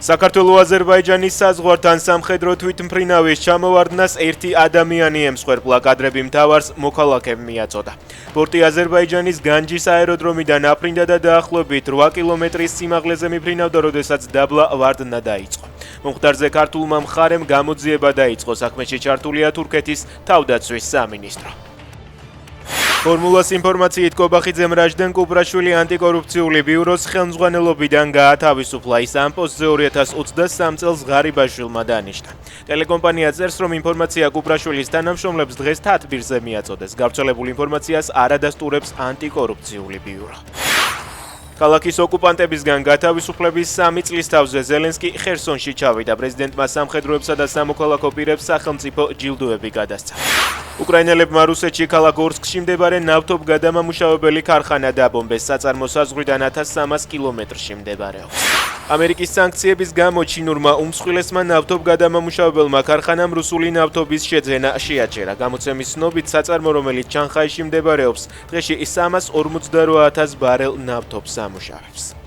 საქართველო-აზერბაიჯანის საზღვართან სამხედრო თვითმფრინავის ჩამოვარდნას ერთი ადამიანი ემსხვერპლა, კადრები მთავარს მოქალაქემ მიაწოდა. პორტი აზერბაიჯანის განჯის აეროდრომიდან აფრინდა და დაახლოებით 8 კილომეტრის სიმაღლეზე მიფრინავდა, როდესაც დაბლა ვარდნა დაიწყო. მომხდარზე ქართულმა მხარემ გამოძიება დაიწყო, საქმეში ჩართულია თურქეთის თავდაცვის სამინისტრო. ფორმულას ინფორმაციით კობახიძემ რაჯდენ კუპრაშვილი ანტიკორუფციული ბიუროს ხელმძღვანელობიდან გაათავისუფლა. ის ამ პოსტზე 2023 წელს ღარიბაშვილმა დანიშნა. ტელეკომპანია წერს, რომ ინფორმაცია კუპრაშვილის თანამშრომლებს დღეს თათბირზე მიაწოდეს. გავრცელებულ ინფორმაციას არ ადასტურებს ანტიკორუფციული ბიურო. ქალაქის ოკუპანტებისგან გათავისუფლების 3 წლის თავზე ზელენსკი ხერსონში ჩავიდა. პრეზიდენტმა სამხედროებსა და სამოქალაქო პირებს სახელმწიფო ჯილდოები გადასცა. უკრაინელებმა რუსეთში ქალაქ ორსკში მდებარე ნავთობგადამამუშავებელი ქარხანა დაბომბეს. საწარმო საზღვრიდან 1300 კილომეტრში მდებარეობს. ამერიკის სანქციების გამო ჩინურმა უმსხვილესმა ნავთობგადამამუშავებელმა ქარხანამ რუსული ნავთობის შეძენა შეაჩერა. გამოცემის ცნობით, საწარმო, რომელიც ჩანხაიში მდებარეობს, დღეში 348,000 ბარელ ნავთობს ამუშავებს.